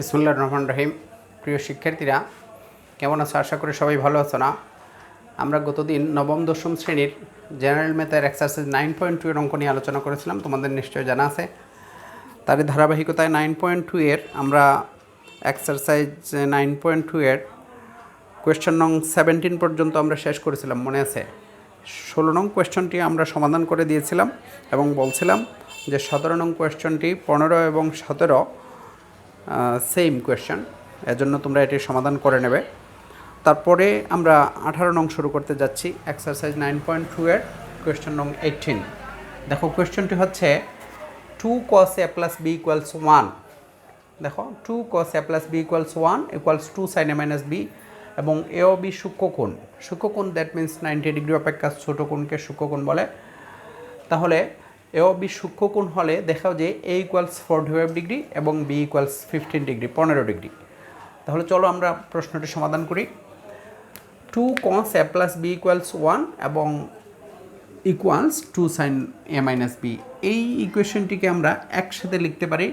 বিসমিল্লাহির রহমানির রহিম। প্রিয় শিক্ষার্থীরা, কেমন আছো? আশা করি সবাই ভালো আছো না? আমরা গতদিন নবম দশম শ্রেণীর জেনারেল ম্যাথের এক্সারসাইজ 9.2 এর অঙ্ক নিয়ে আলোচনা করেছিলাম, তোমাদের নিশ্চয়ই জানা আছে। তারই ধারাবাহিকতায় 9.2 এর আমরা এক্সারসাইজ 9.2 এর কোয়েশ্চেন নং 17 পর্যন্ত আমরা শেষ করেছিলাম, মনে আছে? 16 নং কোয়েশ্চনটি আমরা সমাধান করে দিয়েছিলাম এবং বলছিলাম যে 17 নং কোয়েশ্চনটি 15 এবং 17 সেম কোয়েশ্চেন, এজন্য তোমরা এটির সমাধান করে নেবে। তারপরে আমরা 18 নং শুরু করতে যাচ্ছি, এক্সারসাইজ 9.2 এর কোয়েশ্চেন নং 18। দেখো, কোয়েশ্চনটি হচ্ছে 2 cos a plus b equals 1। দেখো, 2 cos a plus b equals 1 equals 2 sin a minus b, এবং এ ও বি সূক্ষ্মকোণ। সূক্ষ্মকোণ দ্যাট মিন্স 90 ডিগ্রি অপেক্ষা ছোট কোণকে সূক্ষ্মকোণ বলে। তাহলে এ ও বি সূক্ষ্মকোণ হলে দেখাও যে a ইকুয়ালস 45 ডিগ্রি এবং b ইকুয়ালস 15 ডিগ্রি, 15 ডিগ্রি। তাহলে চলো আমরা প্রশ্নটি সমাধান করি। 2 cos a plus b equals 1 এবং equals 2 sin a minus b, এই ইকুয়েশনটিকে আমরা একসাথে লিখতে পারি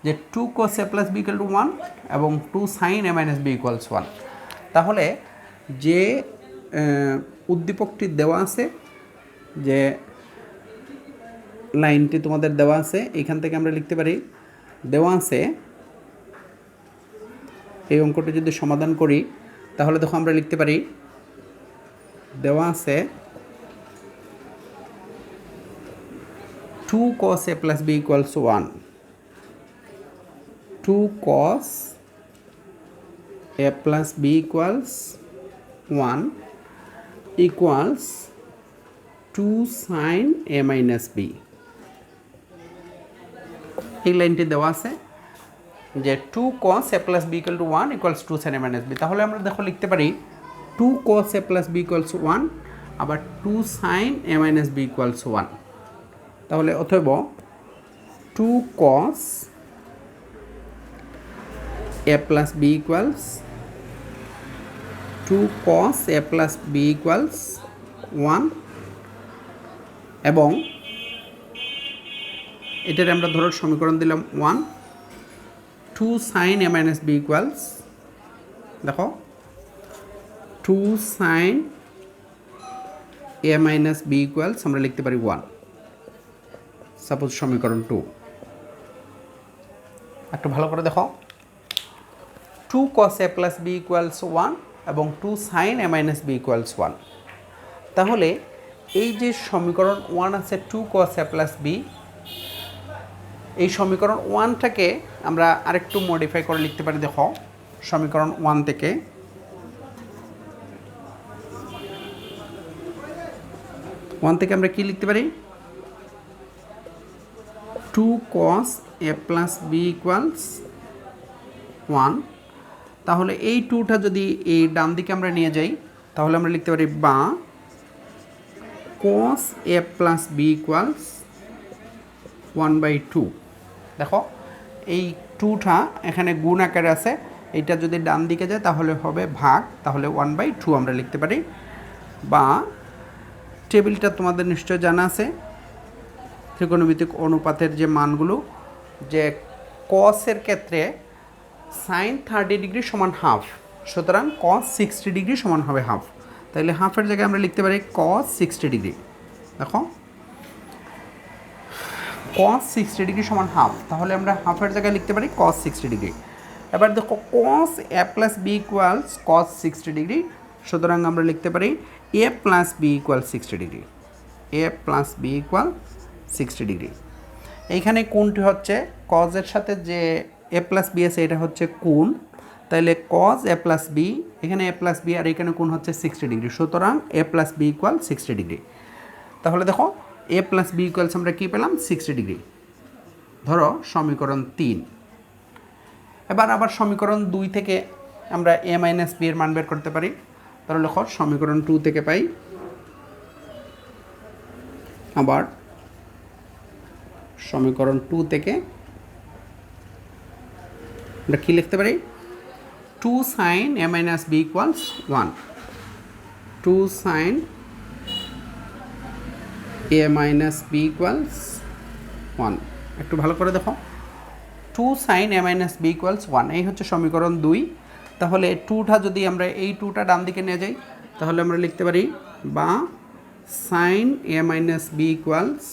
যে 2 cos a plus b equal to 1 এবং 2 sin a minus b equals 1। তাহলে যে উদ্দীপকটি দেওয়া আছে, যে লাইনটি তোমাদের দেওয়া আছে, এখান থেকে আমরা লিখতে পারি, দেওয়া আছে এই অঙ্কটি যদি সমাধান করি তাহলে দেখো আমরা লিখতে পারি, দেওয়া আছে 2 cos a plus b equals 1, 2 cos a plus b equals 1 equals 2 sin a minus b। এই লাইনটি দেওয়া আছে যে 2 cos a plus b equal to 1 equals 2 sin a minus b। তাহলে আমরা দেখো লিখতে পারি 2 cos a plus b equals 1 আবার 2 sin a minus b equals 1। তাহলে অতএব 2 cos a plus b equals 2 cos a plus b equals 1, এবং এটার আমরা ধরো সমীকরণ দিলাম 1, 2 sin a minus b equals, দেখো 2 sin a minus b equals আমরা লিখতে পারি 1, সাপোজ সমীকরণ 2। একটু ভালো করে দেখো, 2 cos a plus b equals 1 এবং 2 sin a minus b equals 1। তাহলে এই যে সমীকরণ 1 আছে 2 cos a plus b, এই সমীকরণ 1টাকে আমরা আরেকটু মডিফাই করে লিখতে পারি। দেখো, সমীকরণ 1 থেকে আমরা কি লিখতে পারি, 2 cos a plus b equals 1। তাহলে এই 2টা যদি এই ডান দিকে আমরা নিয়ে যাই তাহলে আমরা লিখতে পারি বা cos a plus b equals 1/2। দেখো, এই 2টা এখানে গুণ আকারে আছে, এইটা যদি ডান দিকে যায় তাহলে হবে ভাগ, তাহলে 1/2 আমরা লিখতে পারি। বা টেবিলটা তোমাদের নিশ্চয় জানা আছে, ত্রিকোণমিতিক অনুপাতের যে মানগুলো, যে cos এর ক্ষেত্রে sin 30 ডিগ্রি সমান হাফ, সুতরাং cos 60 ডিগ্রি সমান হবে হাফ। তাহলে হাফের জায়গায় আমরা লিখতে পারি cos 60 ডিগ্রি। দেখো, cos 60 ডিগ্রি সমান হাফ, তাহলে আমরা হাফের জায়গায় লিখতে পারি cos 60 ডিগ্রি। এবার দেখো, cos a plus b equals cos 60 degree, সুতরাং আমরা লিখতে পারি a plus b equals 60 degree, a plus b equals 60 degree. এইখানে কোণটি হচ্ছে cos এর সাথে যে a plus b আছে এটা হচ্ছে কোণ, তাহলে cos a plus b, এখানে a plus b আর এখানে কোণ হচ্ছে 60 ডিগ্রি, সুতরাং a plus b equals 60 degree. তাহলে দেখো, a plus b equals আমরা কি পেলাম, 60 ডিগ্রি। ধরো সমীকরণ 3। এবার আবার সমীকরণ 2 থেকে আমরা a minus b এর মান বের করতে পারি। তাহলে দেখো, সমীকরণ 2 থেকে পাই, আবার সমীকরণ 2 থেকে আমরা কি লিখতে পারি, 2 sin a minus b equals 1, 2 sin a minus b equals 1। একটু ভালো করে দেখো, two sign A minus B equals 1, এই হচ্ছে সমীকরণ 2। তাহলে টুটা যদি আমরা এই টুটা ডান দিকে নিয়ে যাই তাহলে আমরা লিখতে পারি বা sine A minus B equals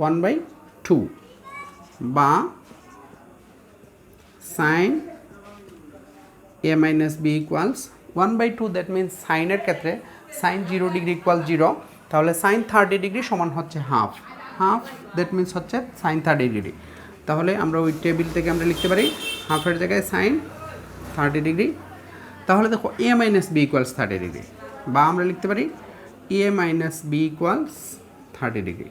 1/2 বা sine A minus B equals 1/2। That means সাইনের ক্ষেত্রে সাইন 0 ডিগ্রি ইকুয়াল 0, তাহলে সাইন 30 ডিগ্রি সমান হচ্ছে হাফ। দ্যাট মিনস হচ্ছে সাইন 30 ডিগ্রি। তাহলে আমরা ওই টেবিল থেকে আমরা লিখতে পারি হাফের জায়গায় সাইন 30 ডিগ্রি। তাহলে দেখো এ মাইনাস বি ইকুয়ালস 30 ডিগ্রি, বা আমরা লিখতে পারি এ মাইনাস বি ইকুয়ালস 30 ডিগ্রি।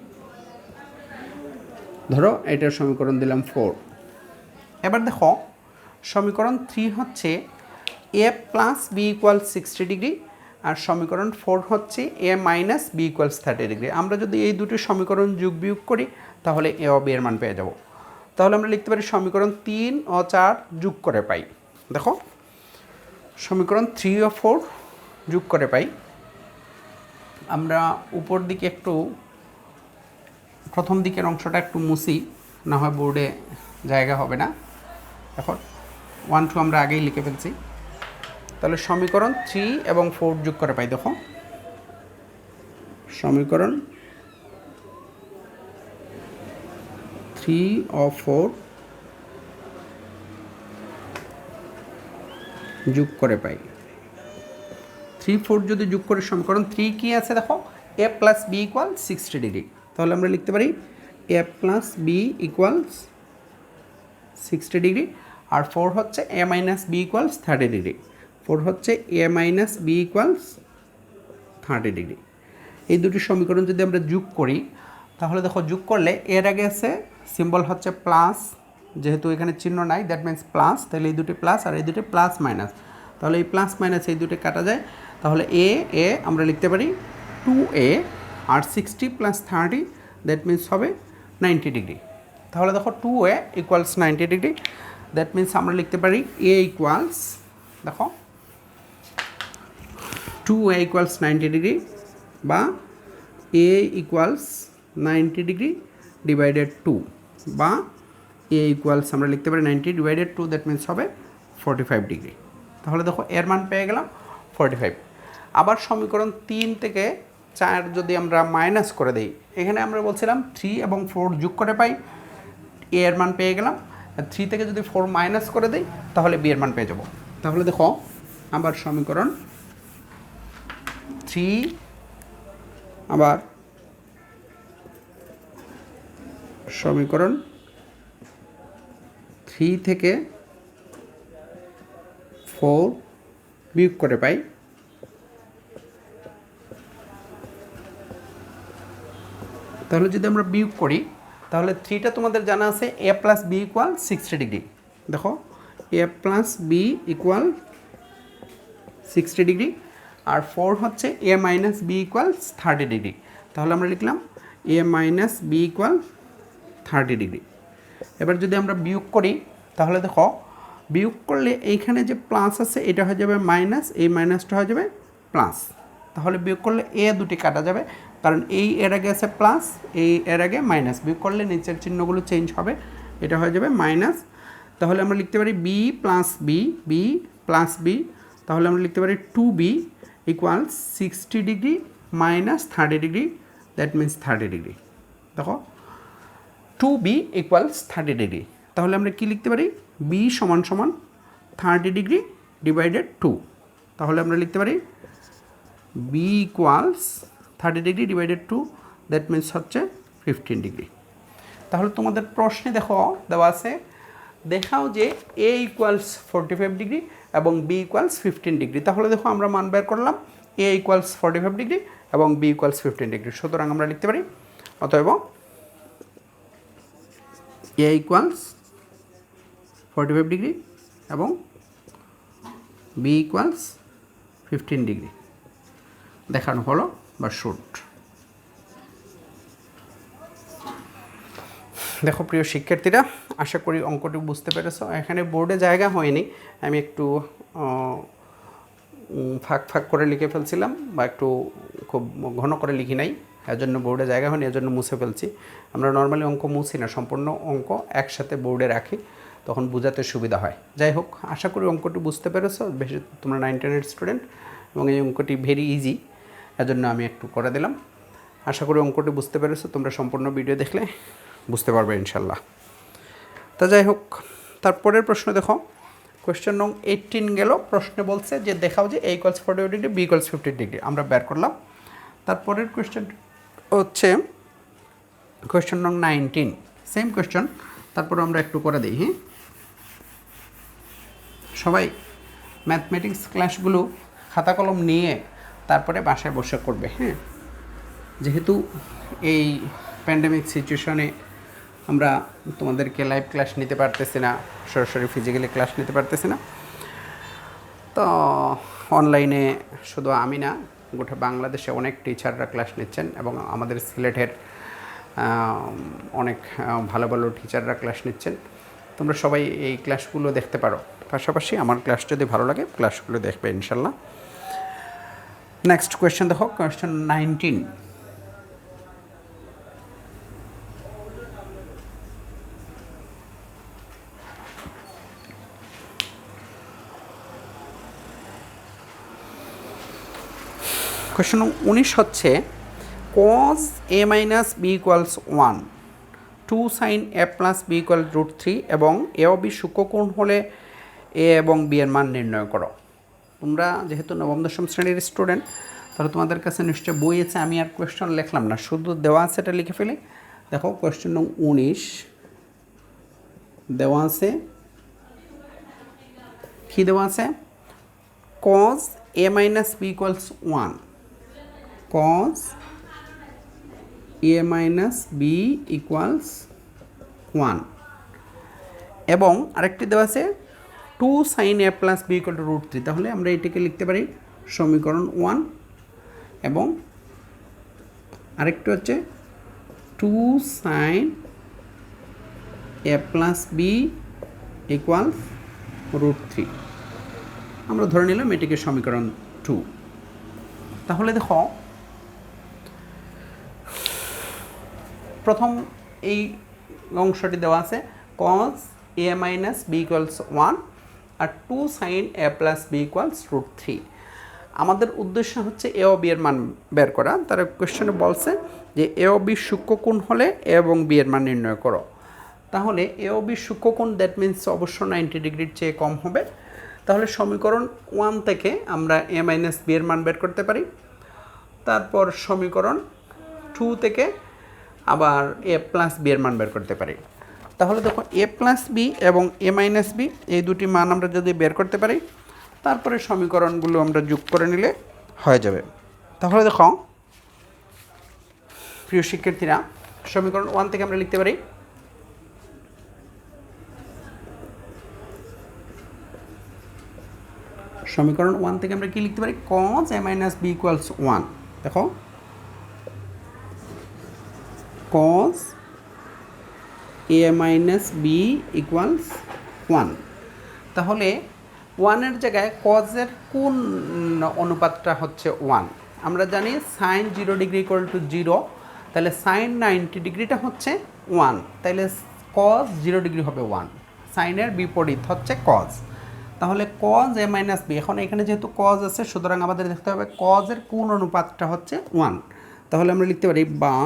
ধরো এটার সমীকরণ দিলাম 4। এবার দেখো সমীকরণ 3 হচ্ছে A plus B equals 60 degree, আর সমীকরণ 4 হচ্ছে এ মাইনাস বি ইকুয়ালস 30 ডিগ্রি। আমরা যদি এই দুটি সমীকরণ যোগ বিয়োগ করি তাহলে এ ও বি এর মান পেয়ে যাব। তাহলে আমরা লিখতে পারি সমীকরণ 3 ও 4 যোগ করে পাই। দেখো সমীকরণ 3 ও 4 যোগ করে পাই। আমরা উপর দিকে একটু প্রথম দিকের অংশটা একটু মুছি, না হয় বোর্ডে জায়গা হবে না। এখন 1 2 আমরা আগেই লিখে ফেলছি। তাহলে সমীকরণ 3 এবং 4 যোগ করে পাই। দেখো সমীকরণ 3 ও 4 যোগ করে পাই। 3 4 যদি যোগ করে সমীকরণ 3 কি আছে দেখো এ প্লাস বি ইকুয়াল 60 ডিগ্রি। তাহলে আমরা লিখতে পারি A plus B equals 60 degree, আর 4 হচ্ছে এ মাইনাস বি ইকুয়ালস 30 ডিগ্রি। 4 হচ্ছে এ মাইনাস বি ইকুয়ালস 30 ডিগ্রি। এই দুটি সমীকরণ যদি আমরা যোগ করি তাহলে দেখো যোগ করলে এর আগে আছে সিম্বল হচ্ছে প্লাস, যেহেতু এখানে চিহ্ন নাই দ্যাট মিন্স প্লাস, তাহলে এই দুটি প্লাস আর এই দুটি প্লাস মাইনাস, তাহলে এই প্লাস মাইনাস এই দুটি কাটা যায়। তাহলে এ আমরা লিখতে পারি 2a, R 60 plus 30 that means হবে 90 ডিগ্রি। তাহলে দেখো 2a equals 90 degree. That means আমরা লিখতে পারি এ ইকুয়ালস, দেখো 2a ইকুয়ালস 90 ডিগ্রি বা এ ইকুয়ালস 90 ডিগ্রি ডিভাইডেড 2, বা এ ইকুয়ালস আমরা লিখতে পারি 90 ডিভাইডেড 2 দ্যাট মিন্স হবে 45 ডিগ্রি। তাহলে দেখো এর মান পেয়ে গেলাম 45। আবার সমীকরণ 3 থেকে 4 যদি আমরা মাইনাস করে দিই, এখানে আমরা বলছিলাম 3 এবং 4 যোগ করে পাই, এ এর মান পেয়ে গেলাম। 3 থেকে যদি 4 মাইনাস করে দিই তাহলে বি এর মান পেয়ে যাব। তাহলে দেখো আবার সমীকরণ 3 আবার সমীকরণ 3 থেকে 4 বিয়োগ করে পাই। তাহলে যদি আমরা বিয়োগ করি তাহলে 3টা তোমাদের জানা আছে এ প্লাস বি ইকুয়াল 60 ডিগ্রি। দেখো এ প্লাস বি ইকুয়াল 60 ডিগ্রি, আর 4 হচ্ছে এ মাইনাস বি ইকুয়ালস 30 ডিগ্রি। তাহলে আমরা লিখলাম এ মাইনাস বি ইকুয়াল 30 ডিগ্রি। এবার যদি আমরা বিয়োগ করি তাহলে দেখো বিয়োগ করলে এইখানে যে প্লাস আছে এটা হয়ে যাবে মাইনাস, এই মাইনাসটা হয়ে যাবে প্লাস। তাহলে বিয়োগ করলে এ দুটি কাটা যাবে, কারণ এই এর আগে আছে প্লাস, এই এর আগে মাইনাস। বিয়োগ করলে নিচের চিহ্নগুলো চেঞ্জ হবে, এটা হয়ে যাবে মাইনাস। তাহলে আমরা লিখতে পারি B plus B plus B. তাহলে আমরা লিখতে পারি 2b equals 60 degree minus 30 degree, that means 30 degree. দেখো 2b ইকুয়ালস 30 ডিগ্রি। তাহলে আমরা কি লিখতে পারি b সমান সমান 30 ডিগ্রি ডিভাইডেড 2। তাহলে আমরা লিখতে পারি b equals 30 degree divided 2, that means হচ্ছে 15 ডিগ্রি। তাহলে তোমাদের প্রশ্নে দেখো দেওয়া আছে দেখাও যে এ ইকুয়ালস 45 ডিগ্রি এবং বি ইকুয়ালস 15 ডিগ্রি। তাহলে দেখো আমরা মান বের করলাম এ ইকুয়ালস 45 ডিগ্রি এবং বি ইকুয়ালস 15 ডিগ্রি। সুতরাং আমরা লিখতে পারি অতএব এ ইকুয়ালস 45 ডিগ্রি এবং বি ইকুয়ালস 15 ডিগ্রি দেখানো হলো বা শুট। দেখো প্রিয় শিক্ষার্থীরা, আশা করি অঙ্কটি বুঝতে পেরেছো। এখানে বোর্ডে জায়গা হয়নি, আমি একটু ফাঁক ফাঁক করে লিখে ফেলছিলাম বা একটু খুব ঘন করে লিখি নাই। এর জন্য বোর্ডে জায়গা হয়নি, এর জন্য মুছে ফেলছি। আমরা নর্মালি অঙ্ক মুছি না, সম্পূর্ণ অঙ্ক একসাথে বোর্ডে রাখি, তখন বোঝাতে সুবিধা হয়। যাই হোক, আশা করি অঙ্কটি বুঝতে পেরেছো। বেশি তোমরা 9 10-এর স্টুডেন্ট এবং এই অঙ্কটি ভেরি ইজি, এর জন্য আমি একটু করে দিলাম। আশা করি অঙ্কটি বুঝতে পেরেছো। তোমরা সম্পূর্ণ ভিডিও দেখলে বুঝতে পারবে ইনশাল্লাহ। তা যাই হোক, তারপরের প্রশ্ন দেখো, কোয়েশ্চেন নং 18 গেল। প্রশ্নে বলছে যে দেখাও যে a = 40 ডিগ্রি, b = 50 ডিগ্রি। আমরা বের করলাম। তারপরের কোয়েশ্চেন হচ্ছে কোয়েশ্চেন নং 19, সেম কোয়েশ্চেন। তারপরে আমরা একটু করে দিই। হ্যাঁ, সবাই ম্যাথমেটিক্স ক্লাসগুলো খাতা কলম নিয়ে তারপরে বাসায় বসে করবে। হ্যাঁ, যেহেতু এই প্যান্ডেমিক সিচুয়েশনে আমরা তোমাদেরকে লাইভ ক্লাস নিতে পারতেছি না, সরাসরি ফিজিক্যালি ক্লাস নিতে পারতেছি না, তো অনলাইনে শুধু আমি না, গোটা বাংলাদেশে অনেক টিচাররা ক্লাস নিচ্ছেন এবং আমাদের সিলেটের অনেক ভালো ভালো টিচাররা ক্লাস নিচ্ছেন। তোমরা সবাই এই ক্লাসগুলো দেখতে পারো, পাশাপাশি আমার ক্লাস যদি ভালো লাগে ক্লাসগুলো দেখবে ইনশাল্লাহ। নেক্সট কোয়েশ্চেন দেখো, কোয়েশ্চেন 19। কোয়েশ্চেন 19 হচ্ছে cos a - b = 1, 2 sin a + b = √3 এবং a ও b সূক্ষ্মকোণ হলে a এবং b এর মান নির্ণয় করো। তোমরা যেহেতু নবম দশম শ্রেণীর স্টুডেন্ট, তাহলে তোমাদের কাছে নিশ্চয় বই আছে। আমি আর কোয়েশ্চেন লিখলাম না, শুধু দেওয়া আছে এটা লিখে ফেলি। দেখো, কোয়েশ্চেন নং 19 দেওয়া আছে, কী দেওয়া আছে? cos a - b = 1, cos a - b = 1 এবং আরেকটি দেওয়া আছে 2 sin a + b = √3। তাহলে আমরা এটাকে লিখতে পারি সমীকরণ 1 এবং আরেকটি হচ্ছে 2 sin a + b = √3। আমরা ধরে নিলাম এটিকে সমীকরণ 2। তাহলে দেখো, প্রথম এই অংশটি দেওয়া আছে cos a - b = 1 R 2 sin a + b = √3। আমাদের উদ্দেশ্য হচ্ছে a ও b এর মান বের করা। তারা কোয়েশ্চেনে বলছে যে a ও b সূক্ষ্মকোণ হলে a এবং b এর মান নির্ণয় করো। তাহলে a ও b সূক্ষ্মকোণ, দ্যাট মিনস অবশ্য 90 ডিগ্রির চেয়ে কম হবে। তাহলে সমীকরণ 1 থেকে আমরা a - b এর মান বের করতে পারি। তারপর সমীকরণ 2 থেকে আবার a + b এর মান বের করতে পারি। তাহলে দেখো, a + b এবং a - b এই দুটি মান আমরা যদি বের করতে পারি, তারপরে সমীকরণগুলো আমরা যোগ করে নিলে হয়ে যাবে। তাহলে দেখো প্রিয় শিক্ষার্থীরা, সমীকরণ 1 থেকে আমরা লিখতে পারি সমীকরণ 1 থেকে আমরা কি লিখতে পারি? cos a - b = 1। দেখো, cos a - b = 1। তাহলে 1 এর জায়গায় cos এর কোন অনুপাতটা হচ্ছে 1? আমরা জানি sin 0 ডিগ্রি = 0, তাহলে sin 90 ডিগ্রিটা হচ্ছে 1, তাহলে cos 0 ডিগ্রি হবে 1। সাইনের বিপরীত হচ্ছে cos। তাহলে cos a - b, এখন এখানে যেহেতু cos আছে, সুতরাং আমাদের দেখতে হবে cos এর কোন অনুপাতটা হচ্ছে 1। তাহলে আমরা লিখতে পারি বা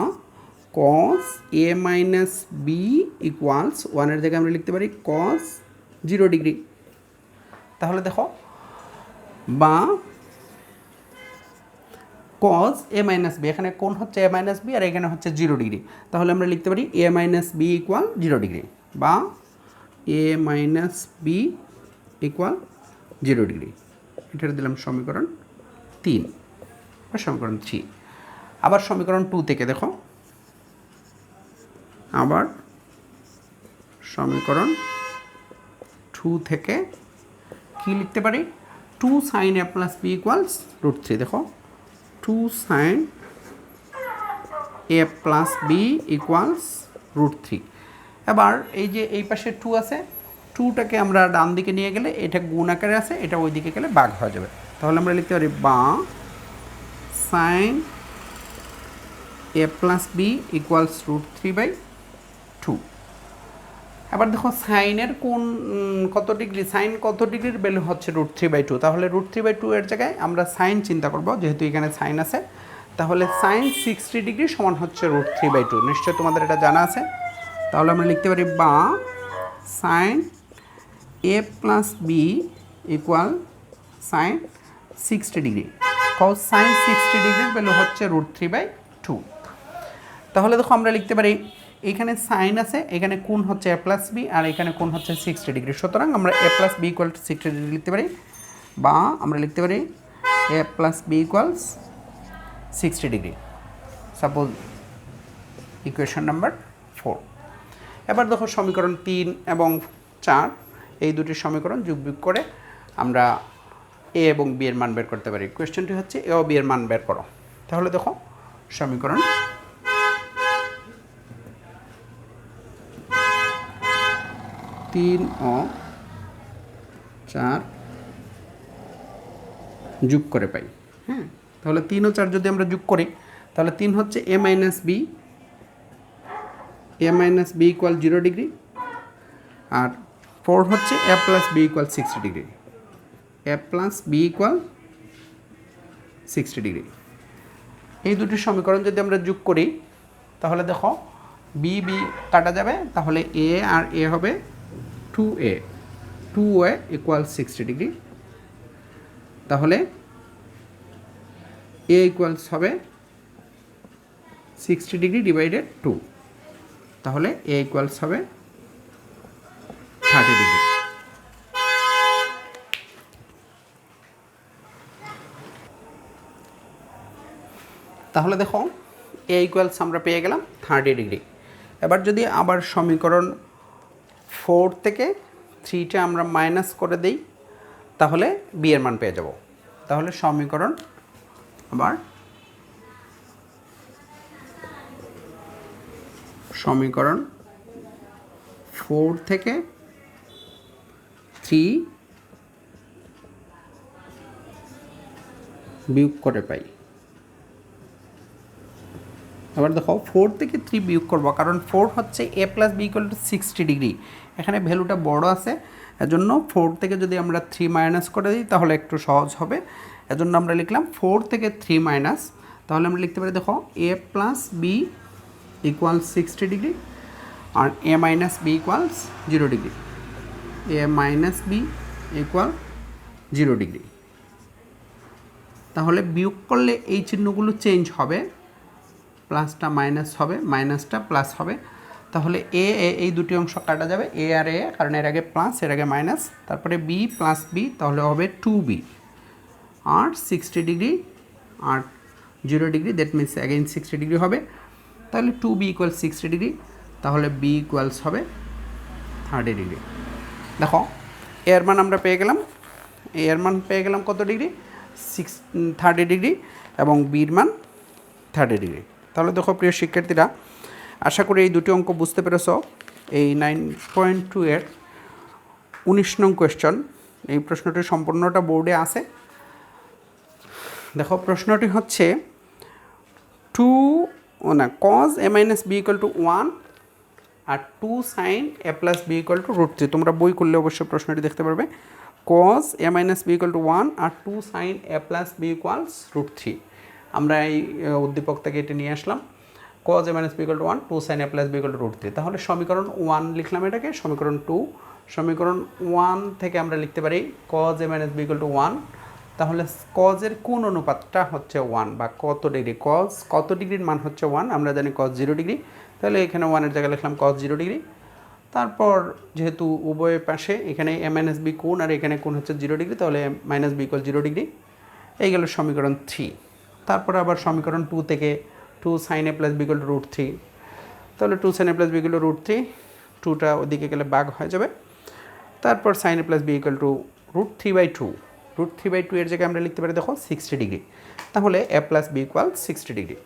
cos a - b = 1 এর জায়গায় আমরা লিখতে পারি cos 0 ডিগ্রি। তাহলে দেখো, বা cos a - b, এখানে কোণ হচ্ছে a - b আর এখানে হচ্ছে 0 ডিগ্রি। তাহলে আমরা লিখতে পারি a - b = 0 ডিগ্রি বা a - b = 0 ডিগ্রি। এটা দিলাম সমীকরণ 3 বা সমীকরণ 3। আবার সমীকরণ 2 থেকে দেখো, আবার সমীকরণ 2 থেকে কি লিখতে পারি? 2 sin a + b = √3। দেখো, 2 sin a + b = √3। এবার এই যে এই পাশে 2 আছে, 2টাকে আমরা ডান দিকে নিয়ে গেলে এটা গুণ আকারে আছে, এটা ওই দিকে গেলে ভাগ হয়ে যাবে। তাহলে আমরা লিখতে পারি বা sin এ প্লাস বি ইকুয়ালস √3/2। এবার দেখো সাইনের কোন কত ডিগ্রি, সাইন কত ডিগ্রির ভ্যালু হচ্ছে √3/2। তাহলে √3/2 এর জায়গায় আমরা সাইন চিন্তা করব, যেহেতু এখানে সাইন আছে। তাহলে সাইন 60 ডিগ্রি সমান হচ্ছে √3/2। নিশ্চয়ই তোমাদের এটা জানা আছে। তাহলে আমরা লিখতে পারি বা sine A plus B equal sine 60 degree. Cause sine 60 ডিগ্রির ভ্যালু হচ্ছে √3/2। তাহলে দেখো আমরা লিখতে পারি এখানে সাইন আছে, এখানে কোণ হচ্ছে এ প্লাস বি, আর এখানে কোণ হচ্ছে 60 ডিগ্রি। সুতরাং আমরা A plus B equal to 60 degree লিখতে পারি, বা আমরা লিখতে পারি A plus B equals 60 degree. Suppose equation number 4। এবার দেখো সমীকরণ 3 এবং 4 এই দুটি সমীকরণ যোগ বিয়োগ করে আমরা এ এবং বি এর মান বের করতে পারি। কোয়েশ্চেনটি হচ্ছে এ ও বি এর মান বের করো। তাহলে দেখো সমীকরণ 3 ও 4 যোগ করে পাই। হ্যাঁ, তাহলে 3 ও 4 যদি আমরা যোগ করি, তাহলে 3 হচ্ছে এ মাইনাস বি ইকুয়াল 0 ডিগ্রি, আর 4 হচ্ছে A plus B equal 60 degree. A plus B equal 60 degree. এই দুটি সমীকরণ যদি আমরা যোগ করি, তাহলে দেখো বি বি কাটা যাবে, তাহলে এ আর এ হবে 2a ইকুয়াল 60 ডিগ্রি। তাহলে এ ইকুয়ালস হবে 60 ডিগ্রি ডিভাইডেড 2, তাহলে এ ইকুয়ালস হবে 30 ডিগ্রি। তাহলে দেখো এ ইকুয়ালস আমরা পেয়ে গেলাম 30 ডিগ্রি। এবার যদি আবার সমীকরণ 4 থেকে 3টা আমরা মাইনাস করে দিই, তাহলে বি এর মান পেয়ে যাব। তাহলে সমীকরণ আবার 4 থেকে 3 বিয়োগ করে পাই। এবার দেখো 4 থেকে 3 বিয়োগ করবো, কারণ 4 হচ্ছে A plus B equal to 60 degree. এখানে ভ্যালুটা বড় আছে, এজন্য 4 থেকে যদি আমরা 3 মাইনাস করে দিই তাহলে একটু সহজ হবে। এজন্য আমরা লিখলাম 4 থেকে 3 মাইনাস। তাহলে আমরা লিখতে পারি দেখো এ প্লাস বি ইকুয়াল 60 ডিগ্রি, আর এ মাইনাস বি ইকুয়ালস 0 ডিগ্রি। এ মাইনাস বি ইকুয়াল 0 ডিগ্রি। তাহলে বিয়োগ করলে এই চিহ্নগুলো চেঞ্জ হবে, প্লাসটা মাইনাস হবে, মাইনাসটা প্লাস হবে। তাহলে এ এই দুটি অংশ কাটা যাবে, এ আর এ, কারণ এর আগে প্লাস এর আগে মাইনাস। তারপরে বি প্লাস বি, তাহলে হবে 2b, আর 60 ডিগ্রি আর 0 degree, that means again 60 degree হবে। তাহলে 2b ইকুয়াল 60 ডিগ্রি, তাহলে বি ইকুয়ালস হবে 30 ডিগ্রি। দেখো এর মান আমরা পেয়ে গেলাম, এর মান পেয়ে গেলাম কত ডিগ্রি, 30 ডিগ্রি, এবং বির মান 30 ডিগ্রি। তাহলে দেখো প্রিয় শিক্ষার্থীরা, আশা করি এই দুটি অঙ্ক বুঝতে পেরেছ। এই 9.2 এর 19 নং কোয়েশ্চন, এই প্রশ্নটি সম্পূর্ণটা বোর্ডে আছে। দেখো প্রশ্নটি হচ্ছে cos a minus b equal to 1 R 2 sin a plus b equal to √3। তোমরা বই করলে অবশ্যই প্রশ্নটি দেখতে পারবে। cos a minus b equal to 1 R 2 sin a plus b equals √3। আমরা এই উদ্দীপক থেকে এটি নিয়ে আসলাম। cos a minus b equal to 1, 2 sin a plus b equal to √3। তাহলে সমীকরণ 1 লিখলাম এটাকে, সমীকরণ 2। সমীকরণ 1 থেকে আমরা লিখতে পারি cos a minus b equal to 1। তাহলে cos এর কোন অনুপাতটা হচ্ছে 1, বা কত ডিগ্রি, cos কত ডিগ্রির মান হচ্ছে 1, আমরা জানি cos 0 ডিগ্রি। তাহলে এখানে 1 এর জায়গায় লিখলাম cos 0 ডিগ্রি। তারপর যেহেতু উভয় পাশে এখানে a minus b কোণ আর এখানে কোণ হচ্ছে 0 ডিগ্রি, তাহলে মাইনাস b ইকুয়াল 0 ডিগ্রি। এই গেল সমীকরণ 3। তারপর আবার সমীকরণ 2 থেকে 2 sin a plus b equal to √3। তাহলে 2 sin a plus b equal to √3, 2টা ওদিকে গেলে ভাগ হয়ে যাবে। তারপর sin a plus b equal to √3/2। √3/2 এর জায়গায় আমরা লিখতে পারি দেখো 60 ডিগ্রি। তাহলে a plus b equal 60 degree.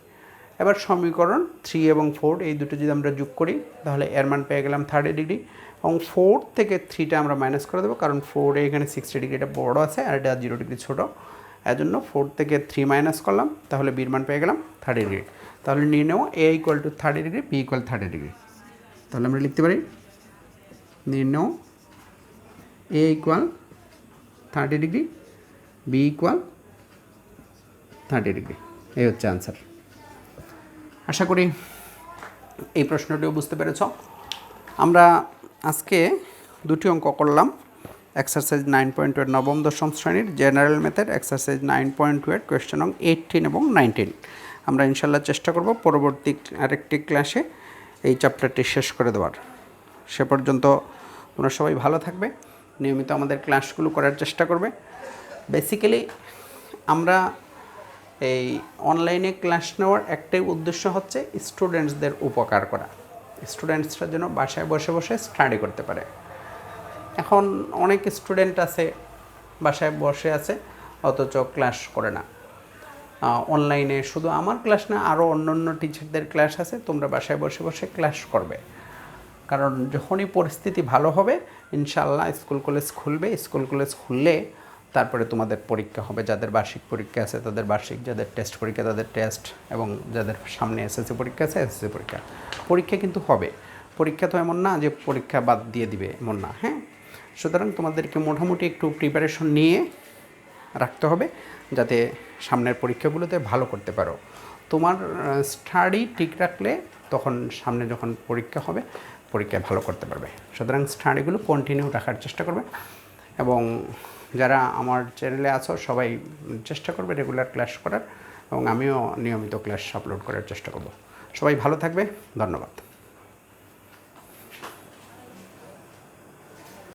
এবার সমীকরণ 3 এবং 4 এই দুটো যদি আমরা যোগ করি, তাহলে এর মান পেয়ে গেলাম 30 ডিগ্রি, এবং 4 থেকে 3টা আমরা মাইনাস করে দেবো, কারণ 4 এখানে 60 ডিগ্রিটা বড় আছে আর এটা 0 ডিগ্রি ছোটো। এর জন্য 4 থেকে 3 মাইনাস করলাম, তাহলে বির মান পেয়ে গেলাম 30 ডিগ্রি। তাহলে নিয়ে নেব A equal to 30 degree, B equal 30 degree. তাহলে আমরা লিখতে পারি নির্ণয় A equal 30 degree, B equal 30 degree. এই হচ্ছে আনসার। আশা করি এই প্রশ্নটিও বুঝতে পেরেছ। আমরা আজকে দুটি অঙ্ক করলাম। এক্সারসাইজ 9.2 নবম দশম শ্রেণীর জেনারেল ম্যাথের এক্সারসাইজ 9.2 কোয়েশ্চেন নং 18 এবং 19। আমরা ইনশাল্লাহ চেষ্টা করব পরবর্তী আরেকটি ক্লাসে এই চ্যাপ্টারটি শেষ করে দেওয়ার। সে পর্যন্ত তোমরা সবাই ভালো থাকবে, নিয়মিত আমাদের ক্লাসগুলো করার চেষ্টা করবে। বেসিক্যালি আমরা এই অনলাইনে ক্লাস নেওয়ার একটাই উদ্দেশ্য হচ্ছে স্টুডেন্টসদের উপকার করা, স্টুডেন্টসরা যেন বাসায় বসে বসে স্টাডি করতে পারে। এখন অনেক স্টুডেন্ট আছে বাসায় বসে আছে অথচ ক্লাস করে না। অনলাইনে শুধু আমার ক্লাস না, আরও অন্য অন্য টিচারদের ক্লাস আছে, তোমরা বাসায় বসে বসে ক্লাস করবে। কারণ যখনই পরিস্থিতি ভালো হবে ইনশাআল্লাহ স্কুল কলেজ খুলবে, স্কুল কলেজ খুললে তারপরে তোমাদের পরীক্ষা হবে। যাদের বার্ষিক পরীক্ষা আছে তাদের বার্ষিক, যাদের টেস্ট পরীক্ষা তাদের টেস্ট, এবং যাদের সামনে এসএসসি পরীক্ষা আছে এসএসসি পরীক্ষা। পরীক্ষা কিন্তু হবে, পরীক্ষা তো এমন না যে পরীক্ষা বাদ দিয়ে দিবে, এমন না। হ্যাঁ, সুতরাং তোমাদেরকে মোটামুটি একটু প্রিপারেশন নিয়ে রাখতে হবে যাতে সামনের পরীক্ষাগুলোতে ভালো করতে পারো। তোমার স্টাডি ঠিক রাখলে তখন সামনে যখন পরীক্ষা হবে পরীক্ষায় ভালো করতে পারবে। সুতরাং স্টাডিগুলো কন্টিনিউ রাখার চেষ্টা করবে, এবং যারা আমার চ্যানেলে আছো সবাই চেষ্টা করবে রেগুলার ক্লাস করার, এবং আমিও নিয়মিত ক্লাস আপলোড করার চেষ্টা করব। সবাই ভালো থাকবে, ধন্যবাদ।